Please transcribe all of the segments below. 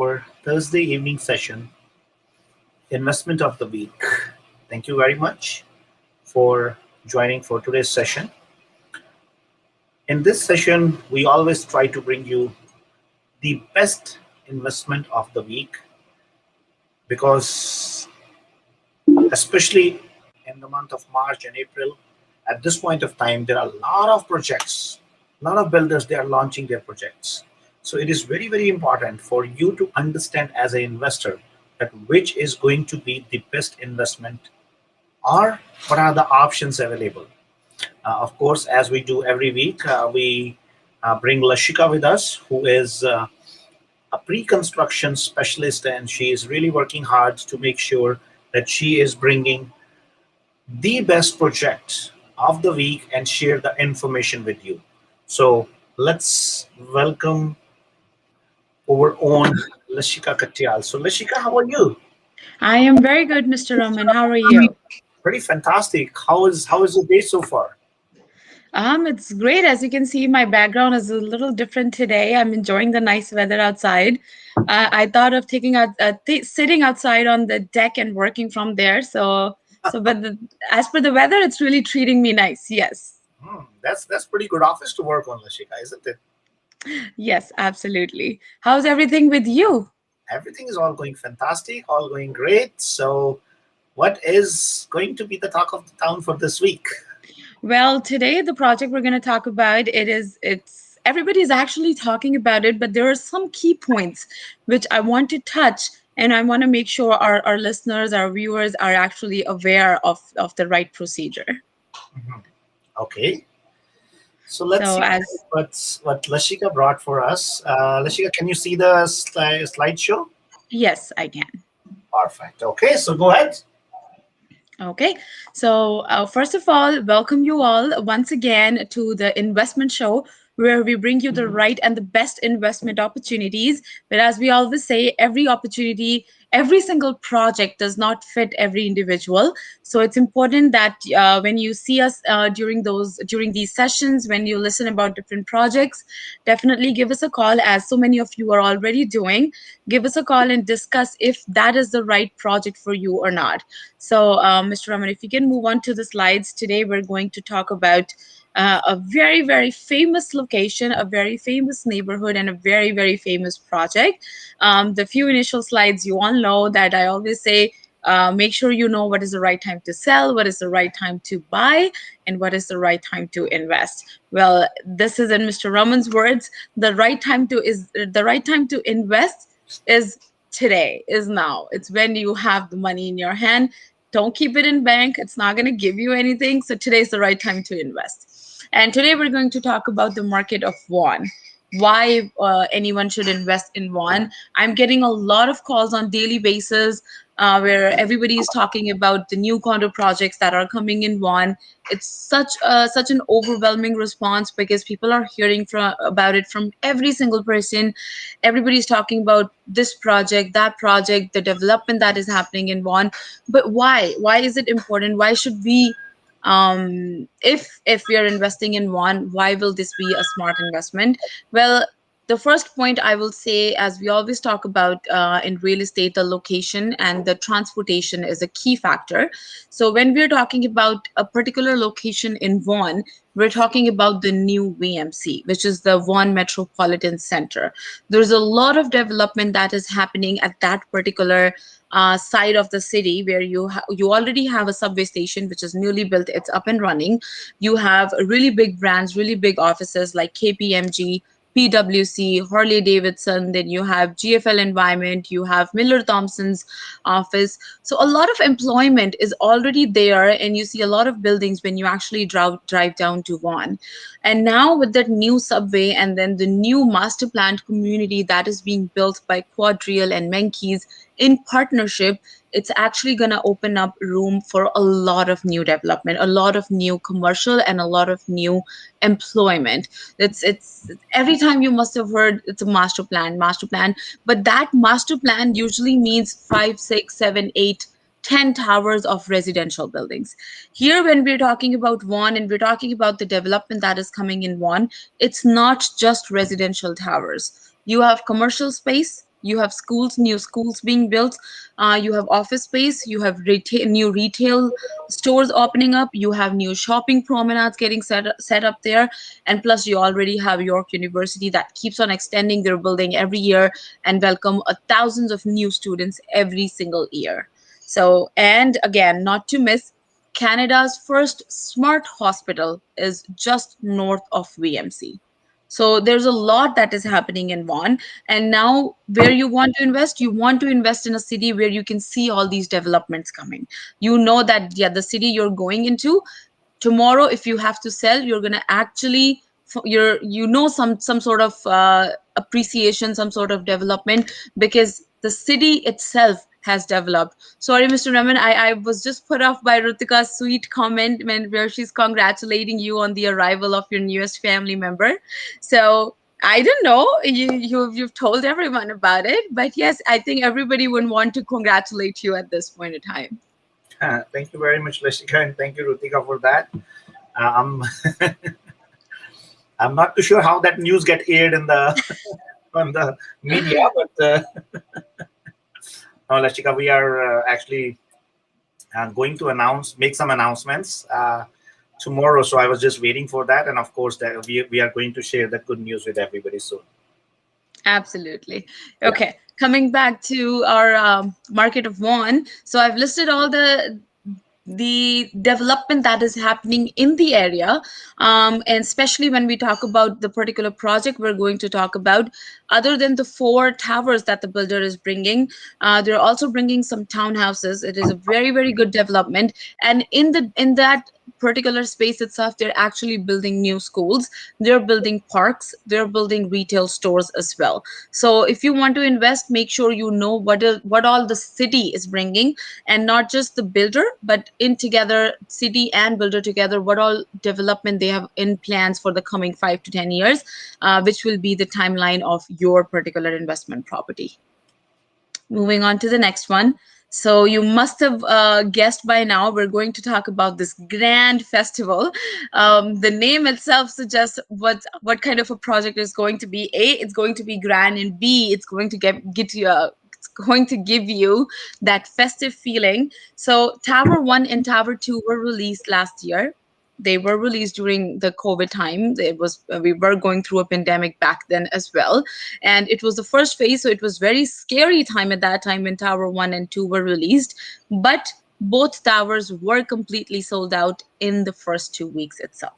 our Thursday evening session, Investment of the Week. Thank you very much for joining for today's session. In this session, we always try to bring you the best investment of the week because, especially in the month of March and April, at this point of time, there are a lot of projects, a lot of builders, they are launching their projects. So it is very, very important for you to understand as an investor that which is going to be the best investment or what are the options available. Of course, as we do every week, we bring Lashika with us, who is a pre-construction specialist, and she is really working hard to make sure that she is bringing the best project of the week and share the information with you. So let's welcome our own Lashika Katyal. So Lashika, how are you? I am very good, Mr. Raman. How are you? Pretty fantastic. How is the day so far? It's great. As you can see, my background is a little different today. I'm enjoying the nice weather outside. I thought of sitting outside on the deck and working from there. But as per the weather, it's really treating me nice. Yes, That's pretty good office to work on, Lashika, isn't it? yes, absolutely. How's everything with you? Everything is all going fantastic, all going great. So, what is going to be the talk of the town for this week? Well, today the project we're going to talk about it's everybody's actually talking about it, but there are some key points which I want to touch and I want to make sure our listeners, our viewers are actually aware of the right procedure. Mhm. Okay, so let's So see as what Lashika brought for us. Lashika, can you see the slideshow? yes, I can. Perfect. Okay, so go ahead. Okay, so first of all, welcome you all once again to the investment show where we bring you the right and the best investment opportunities. But as we always say, every opportunity, every single project does not fit every individual. So it's important that when you see us during these sessions, when you listen about different projects, definitely give us a call, as so many of you are already doing. Give us a call and discuss if that is the right project for you or not. So, Mr. Raman, if you can move on to the slides, today we're going to talk about a very, very famous location, a very famous neighborhood, and a very, very famous project. The few initial slides, you all know that I always say, make sure you know what is the right time to sell, what is the right time to buy, and what is the right time to invest. Well, this is in Mr. Raman's words. The right time to invest is today, is now. It's when you have the money in your hand. Don't keep it in bank. It's not going to give you anything. So today's the right time to invest. And today we're going to talk about the market of won. Why anyone should invest in won. I'm getting a lot of calls on daily basis where everybody is talking about the new condo projects that are coming in won. It's such an overwhelming response because people are hearing from about it from every single person. Everybody's talking about this project, that project, the development that is happening in won. But why is it important? Why should we if we are investing in one, why will this be a smart investment? Well, the first point I will say, as we always talk about in real estate, the location and the transportation is a key factor. So when we're talking about a particular location in Vaughan, we're talking about the new VMC, which is the Vaughan Metropolitan Center. There's a lot of development that is happening at that particular side of the city where you already have a subway station which is newly built. It's up and running. You have really big brands, really big offices like KPMG, PwC, Harley Davidson, then you have GFL Environment, you have Miller Thompson's office. So a lot of employment is already there, and you see a lot of buildings when you actually drive down to Vaughan. And now with that new subway and then the new master planned community that is being built by Quadreal and Menkes in partnership, it's actually going to open up room for a lot of new development, a lot of new commercial, and a lot of new employment. It's every time you must have heard it's a master plan, but that master plan usually means 5, 6, 7, 8, 10 towers of residential buildings. Here, when we're talking about one and we're talking about the development that is coming in one, it's not just residential towers. You have commercial space, You have schools, new schools being built. You have office space. You have new retail stores opening up. You have new shopping promenades getting set up there. And plus, you already have York University that keeps on extending their building every year and welcome thousands of new students every single year. So, and again, not to miss, Canada's first smart hospital is just north of VMC. So there's a lot that is happening in Vaughan. And now, where you want to invest in a city where you can see all these developments coming. You know that, yeah, the city you're going into tomorrow, if you have to sell, you're going to actually some sort of appreciation, some sort of development, because the city itself has developed. Sorry, Mr. Raman, I was just put off by Rutika's sweet comment where she's congratulating you on the arrival of your newest family member. So I don't know, you've told everyone about it, but yes, I think everybody would want to congratulate you at this point in time. Thank you very much, Lashika, and thank you, Rutika, for that. I'm I'm not too sure how that news get aired in the on the media, but no, Lashika, we are actually going to make some announcements tomorrow. So I was just waiting for that, and of course, that we are going to share that good news with everybody soon. Absolutely. Okay. Coming back to our market of Vaughan. So I've listed all the development that is happening in the area, and especially when we talk about the particular project we're going to talk about. Other than the 4 towers that the builder is bringing, they're also bringing some townhouses. It is a very, very good development, and in that particular space itself, they're actually building new schools, they're building parks, they're building retail stores as well. So if you want to invest, make sure you know what all the city is bringing, and not just the builder, but in together, city and builder together, what all development they have in plans for the coming 5 to 10 years, which will be the timeline of your particular investment property. Moving on to the next one. So you must have guessed by now, we're going to talk about this grand festival. The name itself suggests what kind of a project is going to be. A, it's going to be grand, and B, it's going to get you it's going to give you that festive feeling. So Tower 1 and Tower 2 were released last year. They were released during the COVID time. We were going through a pandemic back then as well, and it was the first phase, so it was very scary time at that time when Tower 1 and 2 were released. But both towers were completely sold out in the first 2 weeks itself.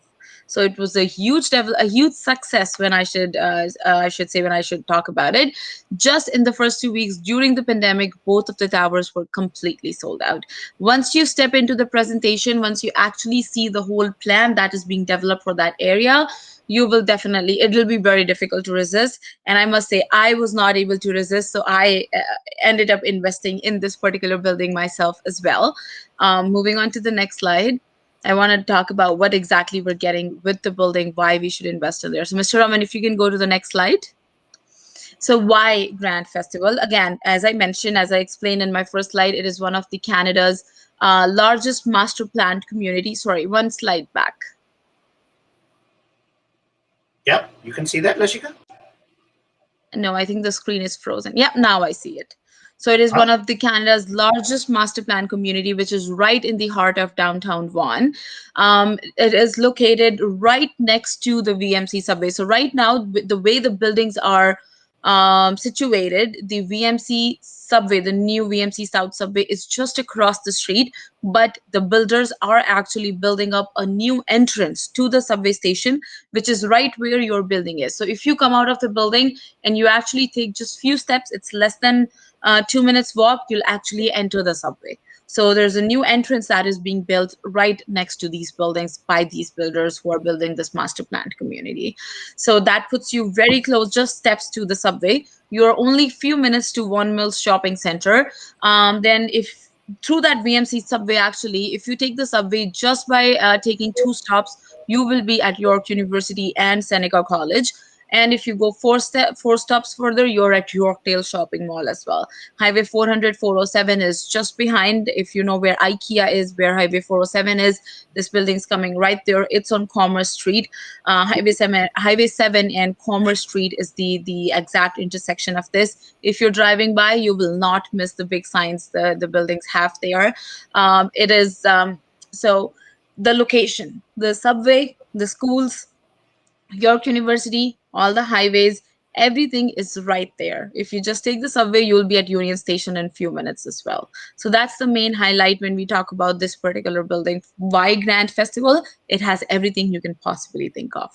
So it was a huge success, when I should say, when I should talk about it. Just in the first 2 weeks during the pandemic, both of the towers were completely sold out. Once you step into the presentation, once you actually see the whole plan that is being developed for that area, you will definitely, it will be very difficult to resist. And I must say, I was not able to resist, so I ended up investing in this particular building myself as well. Moving on to the next slide, I want to talk about what exactly we're getting with the building, why we should invest in there. So Mr. Raman, if you can go to the next slide. So why Grand Festival? Again, as I mentioned, as I explained in my first slide, it is one of the Canada's largest master planned community. Sorry, one slide back. Yeah, you can see that, Lashika? No, I think the screen is frozen. Yep, now I see it. So it is one of the Canada's largest master plan community, which is right in the heart of downtown Vaughan. It is located right next to the VMC subway. So right now, the way the buildings are situated, the VMC subway, the new VMC South subway, is just across the street, but the builders are actually building up a new entrance to the subway station, which is right where your building is. So if you come out of the building and you actually take just few steps, it's less than 2 minutes walk, you'll actually enter the subway. So there's a new entrance that is being built right next to these buildings by these builders who are building this master planned community. So that puts you very close, just steps to the subway. You're only few minutes to Vaughan Mills Shopping Center. Then if through that VMC subway, actually, if you take the subway just by taking 2 stops, you will be at York University and Seneca College. And if you go four stops further, you're at Yorkdale Shopping Mall as well. Highway 400, 407 is just behind. If you know where IKEA is, where Highway 407 is, this building's coming right there. It's on Commerce Street. Highway 7 and Commerce Street is the exact intersection of this. If you're driving by, you will not miss the big signs the buildings have there. It is so the location, the subway, the schools, York University, all the highways, everything is right there. If you just take the subway, you'll be at Union Station in a few minutes as well. So that's the main highlight when we talk about this particular building. Why Grand Festival? It has everything you can possibly think of.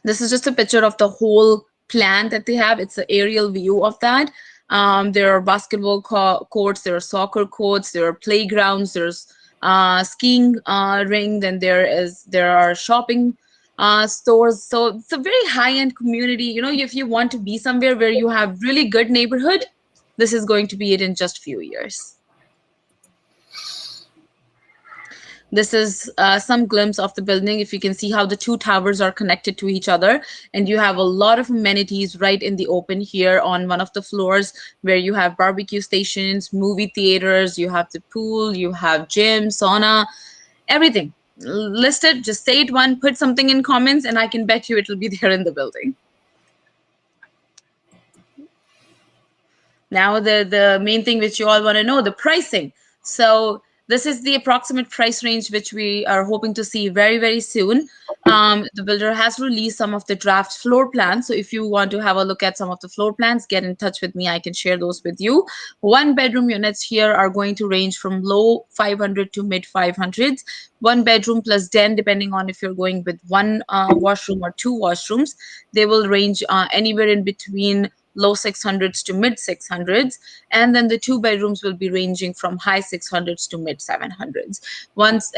This is just a picture of the whole plan that they have. It's an aerial view of that. There are basketball courts, there are soccer courts, there are playgrounds, there's skiing ring, then there are shopping stores. So it's a very high-end community. You know, if you want to be somewhere where you have really good neighborhood, this is going to be it in just few years. This is some glimpse of the building. If you can see how the two towers are connected to each other, and you have a lot of amenities right in the open here on one of the floors, where you have barbecue stations, movie theaters, you have the pool, you have gym, sauna, everything. List it, just say it one, put something in comments, and I can bet you it will be there in the building. Now the main thing which you all want to know, the pricing. So this is the approximate price range which we are hoping to see very, very soon. The builder has released some of the draft floor plans. So if you want to have a look at some of the floor plans, get in touch with me. I can share those with you. 1-bedroom units here are going to range from low 500 to mid 500s. 1 bedroom plus den, depending on if you're going with 1 washroom or 2 washrooms. They will range anywhere in between low 600s to mid 600s, and then the 2 bedrooms will be ranging from high 600s to mid 700s.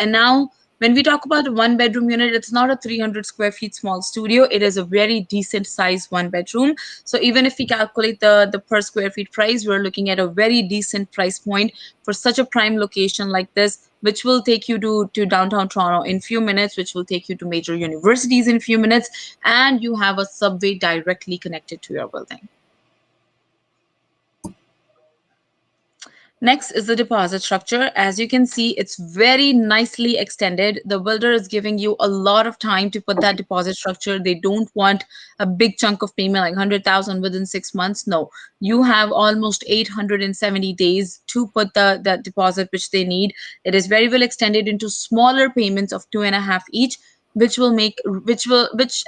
Now when we talk about a 1-bedroom unit, it's not a 300 square feet small studio. It is a very decent size 1-bedroom. So even if we calculate the per square feet price, we're looking at a very decent price point for such a prime location like this, which will take you to downtown Toronto in few minutes, which will take you to major universities in few minutes, and you have a subway directly connected to your building. Next is the deposit structure. As you can see, it's very nicely extended. The builder is giving you a lot of time to put that deposit structure. They don't want a big chunk of payment like 100,000 within 6 months. No, you have almost 870 days to put the deposit which they need. It is very well extended into smaller payments of 2.5 each, which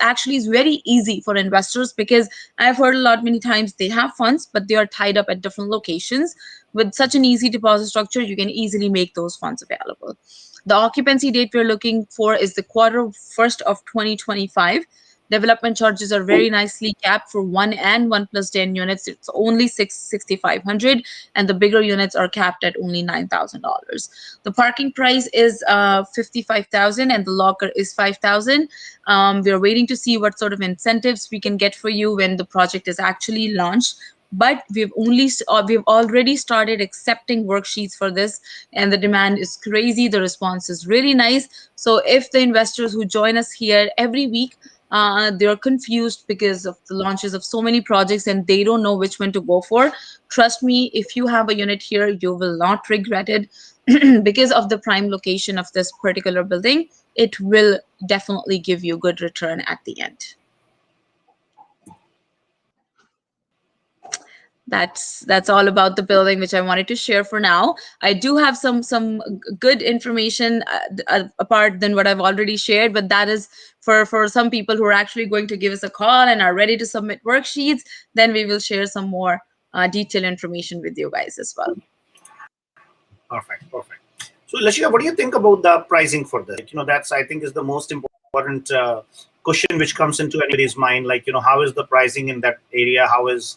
actually is very easy for investors, because I've heard a lot many times they have funds, but they are tied up at different locations. With such an easy deposit structure, you can easily make those funds available. The occupancy date we're looking for is the Q1 of 2025. Development charges are very nicely capped for 1 and 1+ den units. It's only $6,500, and the bigger units are capped at only $9,000. The parking price is $55,000, and the locker is $5,000. We're waiting to see what sort of incentives we can get for you when the project is actually launched. But we've already started accepting worksheets for this, and the demand is crazy. The response is really nice. So if the investors who join us here every week, they're confused because of the launches of so many projects and they don't know which one to go for, trust me, if you have a unit here, you will not regret it. Because of the prime location of this particular building, it will definitely give you good return at the end. That's all about the building, which I wanted to share for now. I do have some good information apart than what I've already shared, but that is for some people who are actually going to give us a call and are ready to submit worksheets. Then we will share some more detailed information with you guys as well. Perfect. So Lashika, what do you think about the pricing for this? That's, I think, is the most important question which comes into anybody's mind. How is the pricing in that area? How is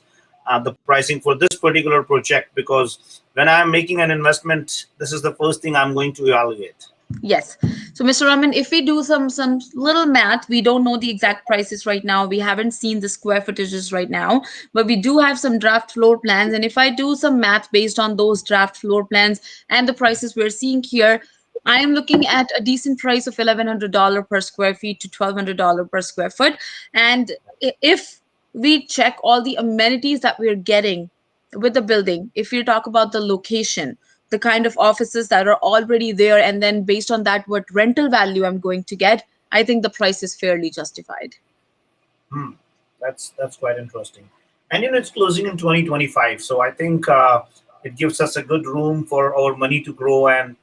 the pricing for this particular project? Because when I'm making an investment, this is the first thing I'm going to evaluate. Yes. So Mr. Raman, if we do some little math, we don't know the exact prices right now. We haven't seen the square footages right now, but we do have some draft floor plans. And if I do some math based on those draft floor plans and the prices we're seeing here, I am looking at a decent price of $1,100 per square feet to $1,200 per square foot. And if we check all the amenities that we're getting with the building, if you talk about the location, the kind of offices that are already there, and then based on that, what rental value I'm going to get, I think the price is fairly justified. Hmm. That's quite interesting. And it's closing in 2025, so I think it gives us a good room for our money to grow. And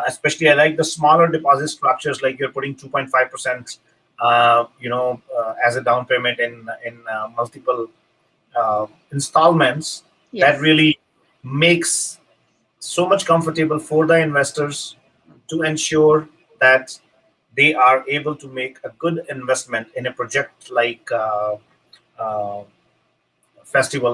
especially, I like the smaller deposit structures, like you're putting 2.5%, as a down payment in multiple installments. That Yes. really makes so much comfortable for the investors to ensure that they are able to make a good investment in a project like uh,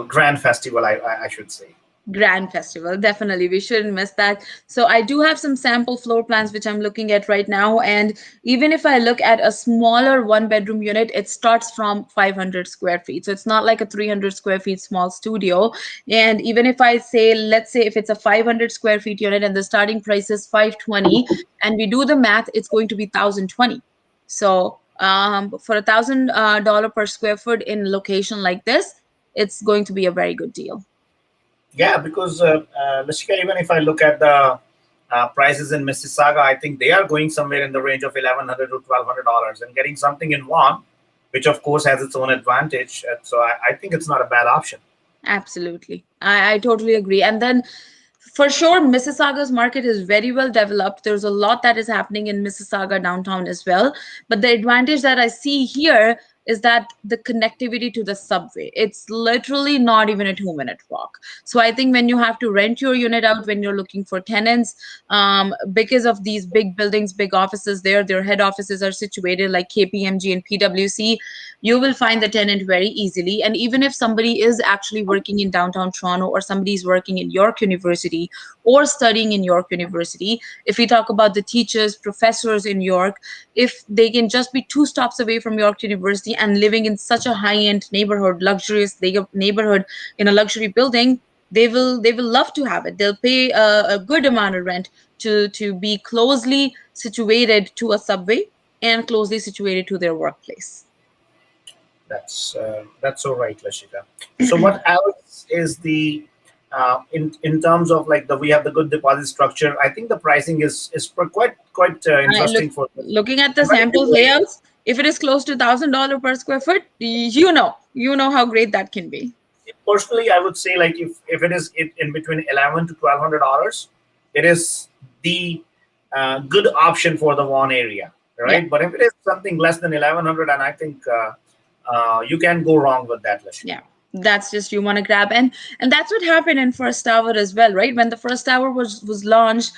grand festival, I should say. Grand Festival, definitely. We shouldn't miss that. So I do have some sample floor plans which I'm looking at right now. And even if I look at a smaller one-bedroom unit, it starts from 500 square feet. So it's not like a 300 square feet small studio. And even if I say, let's say if it's a 500 square feet unit and the starting price is 520, and we do the math, it's going to be 1,020. So for $1,000 per square foot in location like this, it's going to be a very good deal. Yeah, because Lashika, even if I look at the prices in Mississauga, I think they are going somewhere in the range of 1,100 to $1,200, and getting something in one, which of course has its own advantage. So I think it's not a bad option. Absolutely. I totally agree. And then for sure, Mississauga's market is very well developed. There's a lot that is happening in Mississauga downtown as well. But the advantage that I see here is that the connectivity to the subway, it's literally not even a 2-minute walk. So I think when you have to rent your unit out, when you're looking for tenants, because of these big buildings, big offices there, their head offices are situated like KPMG and PwC, you will find the tenant very easily. And even if somebody is actually working in downtown Toronto, or somebody is working in York University or studying in York University, if we talk about the teachers, professors in York, if they can just be 2 stops away from York University and living in such a high-end neighborhood, luxurious neighborhood in a luxury building, they will love to have it. They'll pay a good amount of rent to be closely situated to a subway and closely situated to their workplace. That's so right, Lashika. So what else is the in terms of like we have the good deposit structure. I think the pricing is quite Look, interesting for this. looking at the sample layouts, if it is close to $1,000 per square foot, you know how great that can be. Personally, I would say like if it is in between 11 to $1,200, it is the good option for the one area, Yeah. right? But if it is something less than 1,100, and I think you can go wrong with that, Lashika. Yeah, that's just you want to grab. And that's what happened in First Tower as well, right? When the First Tower was launched,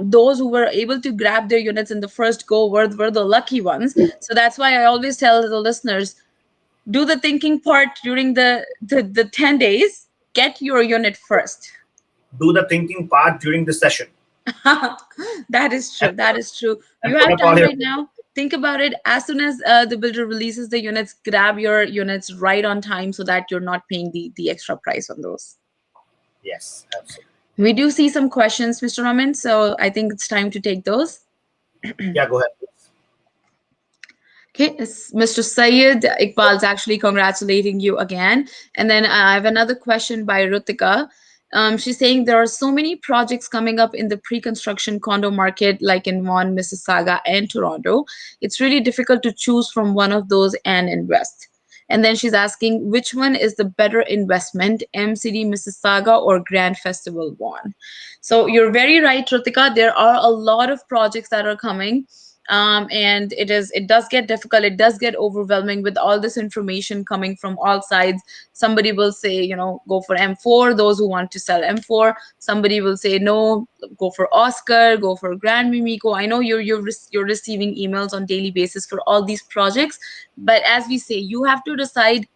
those who were able to grab their units in the first go were the lucky ones. So that's why I always tell the listeners, do the thinking part during the 10 days, get your unit first. Do the thinking part during the session That is true. and, That is true. You and put have up all time your right now. Think about it. As soon as the builder releases the units, grab your units right on time so that you're not paying the extra price on those. yes, absolutely. We do see some questions, Mr. Raman, so I think it's time to take those. Yeah, go ahead, please. Okay, it's Mr. Sayed Iqbal's actually congratulating you again. And then I have another question by Rutika. She's saying there are so many projects coming up in the pre-construction condo market, like in Vaughan, Mississauga, and Toronto. It's really difficult to choose from one of those and invest. And then she's asking which one is the better investment, MCD Mississauga or Grand Festival Vaughan. So you're very right, Rutika. There are a lot of projects that are coming, and it does get difficult, it does get overwhelming with all this information coming from all sides. Somebody will say, go for M4, those who want to sell M4. Somebody will say no, go for Oscar, go for Grand Mimico. I know you're receiving emails on daily basis for all these projects, but as we say, you have to decide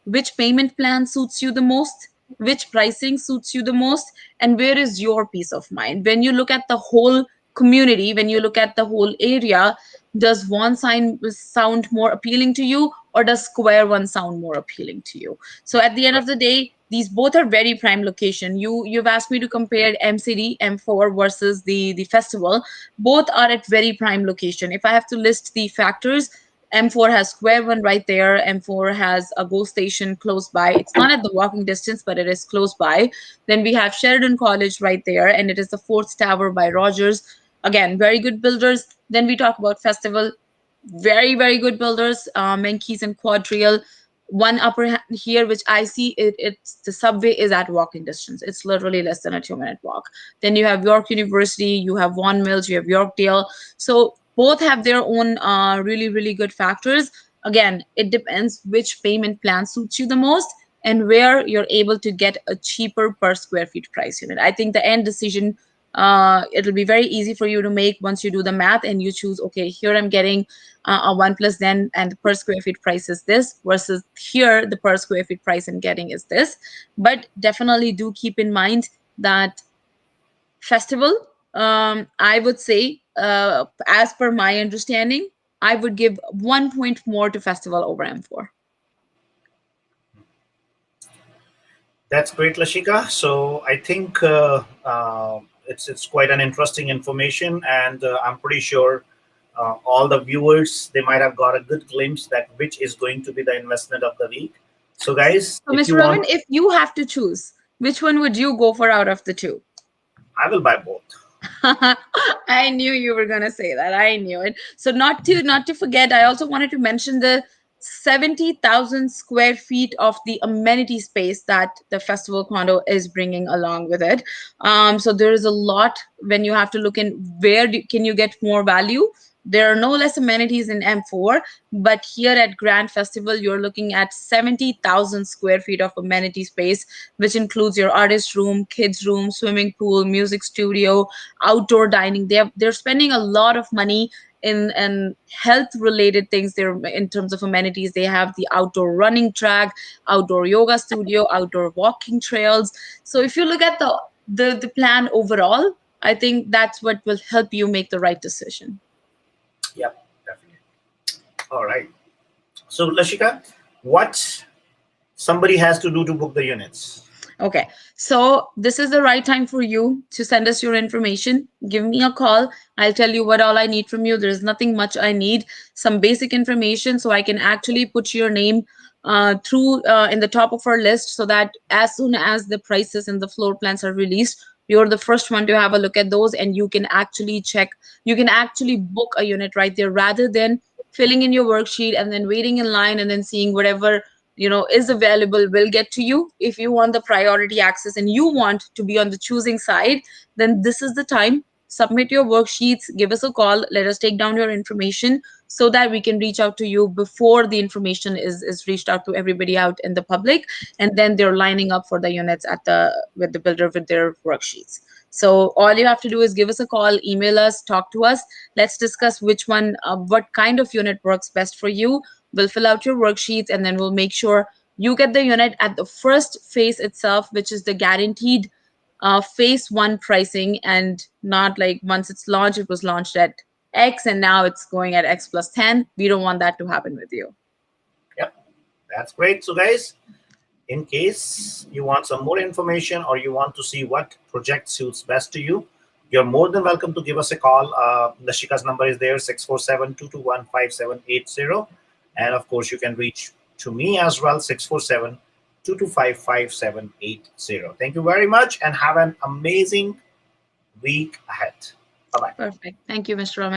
which payment plan suits you the most, which pricing suits you the most, and where is your peace of mind. When you look at the whole community, when you look at the whole area, does one sign sound more appealing to you, or does square one sound more appealing to you? So at the end of the day, these both are very prime location. You've asked me to compare MCD M4 versus the festival. Both are at very prime location. If I have to list the factors, M4 has Square One right there. M4 has a GO station close by. It's not at the walking distance, but it is close by. Then we have Sheridan College right there, and it is the fourth tower by Rogers. Again, very good builders. Then we talk about Festival, very very good builders, Menkeys and Quadreal. One upper here which I see, it's the subway is at walking distance. It's literally less than a 2-minute walk. Then you have York University, you have Vaughan Mills, you have Yorkdale. So both have their own really really good factors. Again, it depends which payment plan suits you the most and where you're able to get a cheaper per square feet price unit. I think the end decision, it'll be very easy for you to make once you do the math and you choose, okay, here I'm getting a 1+N and the per square feet price is this, versus here the per square feet price I'm getting is this. But definitely do keep in mind that Festival, I would say, as per my understanding, I would give 1 point more to Festival over M4. That's great, Lashika. So I think it's quite an interesting information, and I'm pretty sure all the viewers, they might have got a good glimpse that which is going to be the investment of the week. So guys, So, if Mr. you Raman, want, if you have to choose, which one would you go for out of the two? I will buy both. I knew you were gonna say that. I knew it. So not to forget, I also wanted to mention the 70,000 square feet of the amenity space that the festival condo is bringing along with it. So there is a lot when you have to look in where can you get more value. There are no less amenities in M4, but here at Grand Festival, you're looking at 70,000 square feet of amenity space, which includes your artist room, kids room, swimming pool, music studio, outdoor dining. They're spending a lot of money in health related things. They're in terms of amenities. They have the outdoor running track, outdoor yoga studio, outdoor walking trails. So if you look at the plan overall, I think that's what will help you make the right decision. Yep, definitely. All right. So Lashika, what somebody has to do to book the units? Okay, so this is the right time for you to send us your information. Give me a call. I'll tell you what all I need from you. There's nothing much I need. Some basic information so I can actually put your name through in the top of our list, so that as soon as the prices and the floor plans are released, you're the first one to have a look at those, and you can actually check. You can actually book a unit right there, rather than filling in your worksheet and then waiting in line and then seeing whatever is available will get to you. If you want the priority access and you want to be on the choosing side, then this is the time. Submit your worksheets, give us a call, let us take down your information so that we can reach out to you before the information is reached out to everybody out in the public, and then they're lining up for the units at the with the builder with their worksheets. So all you have to do is give us a call, email us, talk to us. Let's discuss which one, what kind of unit works best for you. We'll fill out your worksheets, and then we'll make sure you get the unit at the first phase itself, which is the guaranteed phase one pricing, and not like once it's launched, it was launched at X and now it's going at X+10. We don't want that to happen with you. Yep, that's great. So guys, in case you want some more information or you want to see what project suits best to you, you're more than welcome to give us a call. Lashika's number is there, 647-221-5780. And of course, you can reach to me as well, 647-225-5780. Thank you very much and have an amazing week ahead. Bye-bye. Perfect. Thank you, Mr. Raman.